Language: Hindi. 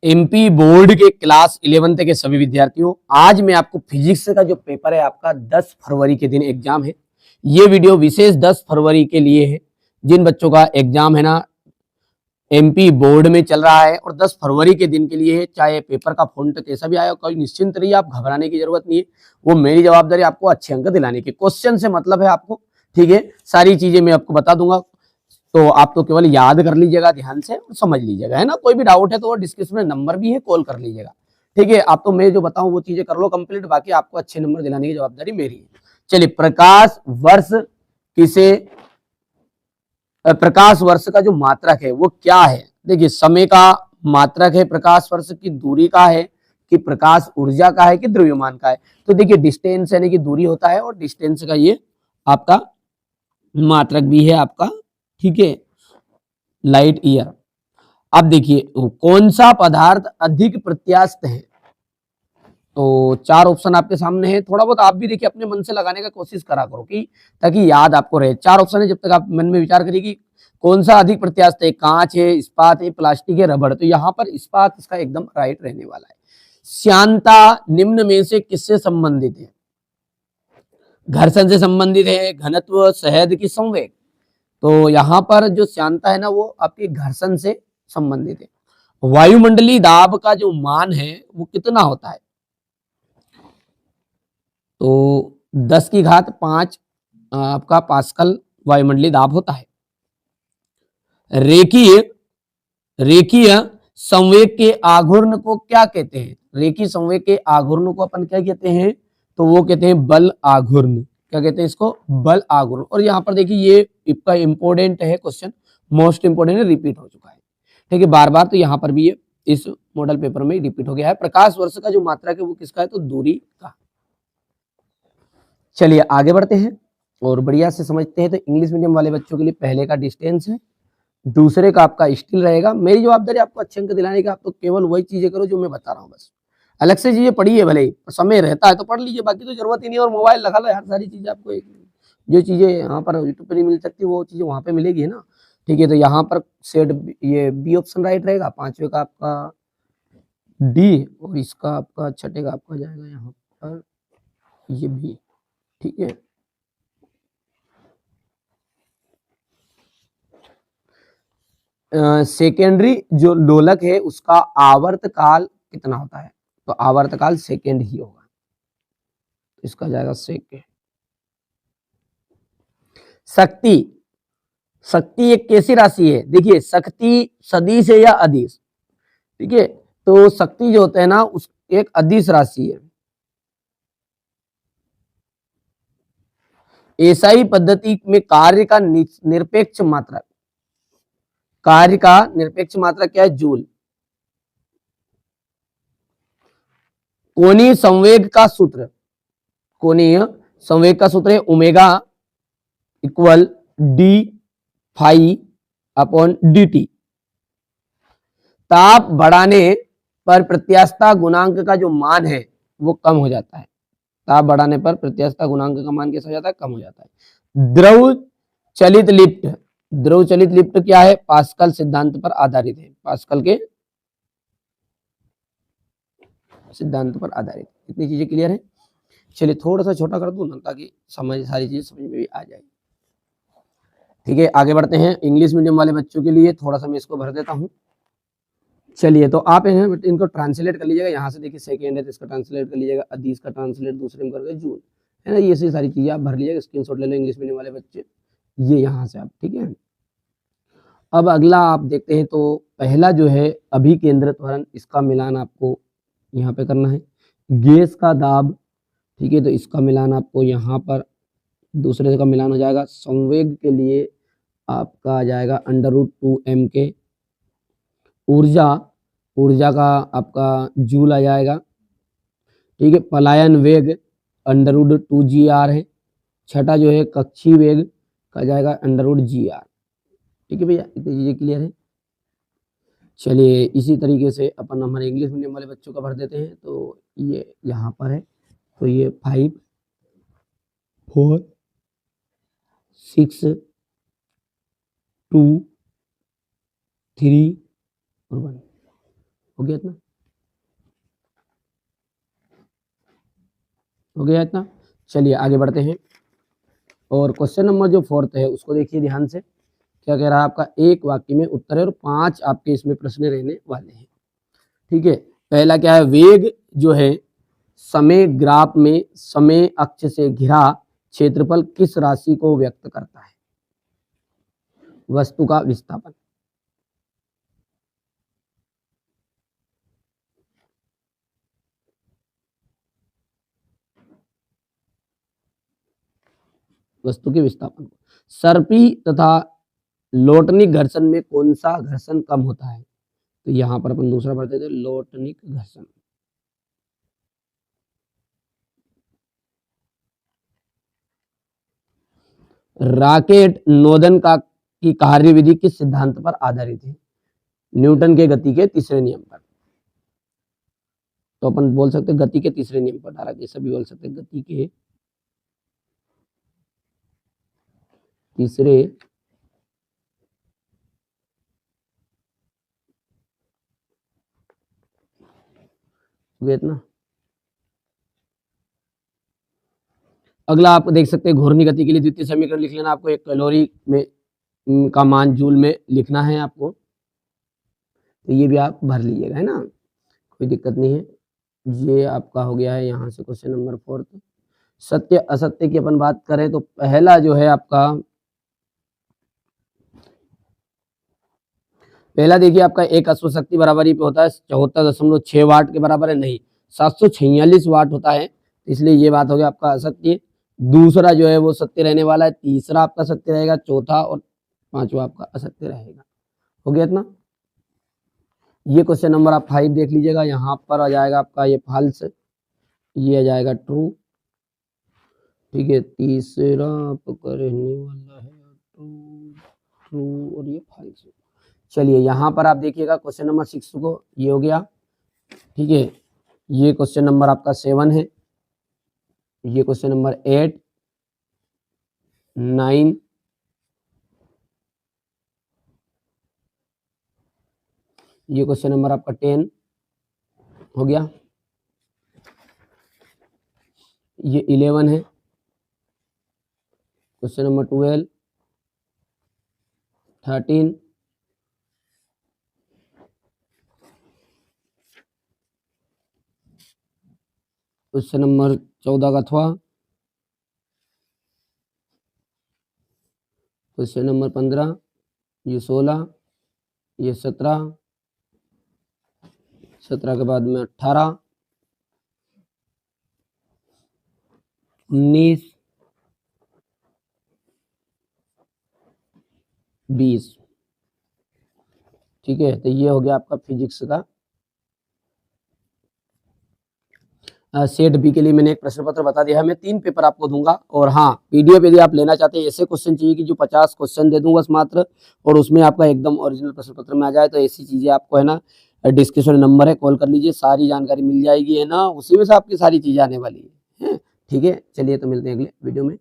एमपी बोर्ड के क्लास 11th के सभी विद्यार्थियों, आज मैं आपको फिजिक्स का जो पेपर है आपका 10 फरवरी के दिन एग्जाम है। ये वीडियो विशेष 10 फरवरी के लिए है। जिन बच्चों का एग्जाम है ना एमपी बोर्ड में चल रहा है और 10 फरवरी के दिन के लिए है, चाहे पेपर का फॉन्ट कैसा भी आया, कोई निश्चिंत रहिए, आप घबराने की जरूरत नहीं है। वो मेरी जवाबदारी आपको अच्छे अंक दिलाने की, क्वेश्चन से मतलब है आपको, ठीक है। सारी चीजें मैं आपको बता दूंगा, तो आप तो केवल याद कर लीजिएगा ध्यान से और समझ लीजिएगा, है ना। कोई भी डाउट है तो डिस्क्रिप्शन में नंबर भी है, कॉल कर लीजिएगा, ठीक है। आप तो मैं जो बताऊं वो चीजें कर लो कंप्लीट, बाकी आपको अच्छे नंबर दिलाने की जवाबदारी मेरी है। चलिए, प्रकाश वर्ष का जो मात्रक है वो क्या है। देखिए, समय का मात्रक है, प्रकाश वर्ष की दूरी का है, कि प्रकाश ऊर्जा का है, कि द्रव्यमान का है। तो देखिए, डिस्टेंस यानी कि दूरी होता है और डिस्टेंस का ये आपका मात्रक भी है आपका, ठीक है, लाइट ईयर। अब देखिए, कौन सा पदार्थ अधिक प्रत्यास्थ है। तो चार ऑप्शन आपके सामने है, थोड़ा बहुत आप भी देखिए अपने मन से लगाने का कोशिश करा करो कि ताकि याद आपको रहे। चार ऑप्शन है, जब तक आप मन में विचार करिए कि कौन सा अधिक प्रत्यास्थ है, कांच है, इस्पात है, प्लास्टिक है, रबड़। तो यहाँ पर इस्पात इसका एकदम राइट रहने वाला है। श्यानता निम्न में से किससे संबंधित है। घर्षण से संबंधित है, घनत्व, शहद की संवेग। तो यहाँ पर जो श्यानता है ना वो आपके घर्षण से संबंधित है। वायुमंडलीय दाब का जो मान है वो कितना होता है। तो 10⁵ आपका पास्कल वायुमंडलीय दाब होता है। रेखीय रेखीय संवेग के आघूर्ण को क्या कहते हैं। रेखीय संवेग के आघूर्ण को अपन क्या कहते हैं, तो वो कहते हैं बल आघूर्ण। क्या कहते हैं इसको, बल आघूर्ण। और यहाँ पर देखिए ये इसका इंपॉर्टेंट है क्वेश्चन, मोस्ट इंपोर्टेंट है, रिपीट हो चुका है, ठीक है, बार बार। तो यहाँ पर भी ये इस मॉडल पेपर में रिपीट हो गया है। प्रकाश वर्ष का जो मात्रक है वो किसका है, तो दूरी का। चलिए आगे बढ़ते हैं और बढ़िया से समझते हैं। तो इंग्लिश मीडियम वाले बच्चों के लिए पहले का डिस्टेंस है, दूसरे का आपका स्टिल रहेगा। मेरी जवाबदारी आपको अच्छे अंक दिलाने का, आप तो केवल वही चीजें करो जो मैं बता रहा हूँ बस। अलग से चीजें पढ़िए, भले समय रहता है तो पढ़ लीजिए, बाकी तो जरूरत ही नहीं। और मोबाइल लगा लो यार, सारी चीजें आपको जो चीजें यहाँ पर यूट्यूब पर नहीं मिल सकती वो चीजें वहां पे मिलेगी, है ना, ठीक है। तो यहाँ पर सेट ये बी ऑप्शन राइट रहेगा, पांचवे का आपका डी, और इसका आपका छठे का आपका जाएगा यहाँ पर ये बी, ठीक है। सेकेंडरी जो लोलक है उसका आवर्त काल कितना होता है, तो आवर्त काल सेकेंड ही होगा, इसका जाएगा सेकेंड। शक्ति शक्ति एक कैसी राशि है। देखिए, शक्ति सदिश है या अदिश, ठीक है। तो शक्ति जो होता है ना उस एक अदिश राशि है। एसआई पद्धति में कार्य का निरपेक्ष मात्रक, कार्य का निरपेक्ष मात्रक क्या है, जूल। कोणीय संवेग का सूत्र, कोणीय संवेग का सूत्र है omega equal d phi upon d t. ताप बढ़ाने पर प्रत्यास्थता गुणांक का जो मान है वो कम हो जाता है। ताप बढ़ाने पर प्रत्यास्थता गुणांक का मान कैसा हो जाता है, कम हो जाता है। द्रव चलित लिफ्ट, द्रव चलित लिफ्ट क्या है, पास्कल सिद्धांत पर आधारित है, पास्कल के सिद्धांत पर आधारित। इतनी चीजें क्लियर है। चलिए थोड़ा सा छोटा कर दूं ना ताकि सारी चीजें समझ में भी आ जाए, ठीक है। आगे बढ़ते हैं। इंग्लिश मीडियम वाले बच्चों के लिए थोड़ा सा मैं इसको भर देता हूँ। चलिए, तो आप इनको ट्रांसलेट कर लीजिएगा। यहाँ से देखिए सेकेंड है तो इसका ट्रांसलेट कर लीजिएगा, अदीस का ट्रांसलेट दूसरे में करके जून, है ना। ये सारी चीजें आप भर लीजिएगा, स्क्रीनशॉट ले लो इंग्लिश मीडियम वाले बच्चे, ये यहाँ से आप, ठीक है। अब अगला आप देखते हैं, तो पहला जो है अभिकेंद्र त्वरण, इसका मिलान आपको यहाँ पे करना है। गैस का दाब, ठीक है, तो इसका मिलान आपको यहाँ पर दूसरे का मिलान हो जाएगा। संवेग के लिए आपका आ जाएगा √2m के। ऊर्जा ऊर्जा का आपका जूल आ जाएगा, ठीक है। पलायन वेग √2gr है। छठा जो है कक्षीय वेग का जाएगा √gr, ठीक है भैया। इतनी चीजें क्लियर है। चलिए इसी तरीके से अपन हमारे इंग्लिश मीडियम वाले बच्चों का भर देते हैं। तो ये यहाँ पर है, तो ये 5 4 6 2 3 और 1, हो गया इतना, हो गया इतना। चलिए आगे बढ़ते हैं। और क्वेश्चन नंबर जो 4 है उसको देखिए ध्यान से। क्या कह रहा है आपका, एक वाक्य में उत्तर है और 5 आपके इसमें प्रश्न रहने वाले हैं। ठीक है, पहला क्या है, वेग जो है समय ग्राफ में समय अक्ष से घिरा क्षेत्रफल किस राशि को व्यक्त करता है? वस्तु का विस्थापन। वस्तु के विस्थापन को। सर्पी तथा लोटनिक घर्षण में कौन सा घर्षण कम होता है? तो यहां पर अपन दूसरा पढ़ते थे, लोटनिक घर्षण। रॉकेट नोदन का की कार्यविधि किस सिद्धांत पर आधारित है? न्यूटन के गति के तीसरे नियम पर। तो अपन बोल सकते गति के तीसरे नियम पर आधारित, ऐसा भी बोल सकते गति के तीसरे ना। अगला आप देख सकते हैं घूर्णी गति के लिए द्वितीय समीकरण लिख लेना आपको। एक कैलोरी में का मान जूल में लिखना है आपको, तो ये भी आप भर लीजिएगा, है ना, कोई दिक्कत नहीं है। ये आपका हो गया है यहाँ से क्वेश्चन नंबर 4। सत्य असत्य की अपन बात करें तो पहला जो है आपका, पहला देखिए आपका एक अश्वशक्ति बराबरी पे होता है 74.6 वाट के बराबर है, नहीं 746 वाट होता है, इसलिए ये बात हो गया आपका असत्य। दूसरा जो है वो सत्य रहने वाला है, तीसरा आपका सत्य रहेगा, चौथा और पांचवा आपका असत्य रहेगा। हो गया इतना। ये क्वेश्चन नंबर आप 5 देख लीजिएगा, यहाँ पर आ जाएगा आपका ये फॉल्स, ये आ जाएगा ट्रू। ठीक है, तीसरा आपका रहने वाला है ट्रू, ट्रू और ये फॉल्स। चलिए यहाँ पर आप देखिएगा क्वेश्चन नंबर 6 को, ये हो गया। ठीक है, ये क्वेश्चन नंबर आपका 7 है, ये क्वेश्चन नंबर 8, 9, ये क्वेश्चन नंबर आपका 10 हो गया, ये 11 है, क्वेश्चन नंबर 12, 13, क्वेश्चन नंबर 14 का था, क्वेश्चन नंबर 15, ये 16, ये 17, 17 के बाद में 18, 19, 20। ठीक है, तो ये हो गया आपका फिजिक्स का। सेट बी के लिए मैंने एक प्रश्न पत्र बता दिया है, मैं 3 पेपर आपको दूंगा। और हाँ, पीडीएफ यदि आप लेना चाहते हैं, ऐसे क्वेश्चन चाहिए कि जो 50 क्वेश्चन दे दूंगा मात्र, और उसमें आपका एकदम ओरिजिनल प्रश्न पत्र में आ जाए, तो ऐसी चीजें आपको है ना, डिस्क्रिप्शन नंबर है, कॉल कर लीजिए, सारी जानकारी मिल जाएगी, है ना, उसी में से आपकी सारी चीजें आने वाली है। ठीक है, चलिए तो मिलते हैं अगले वीडियो में।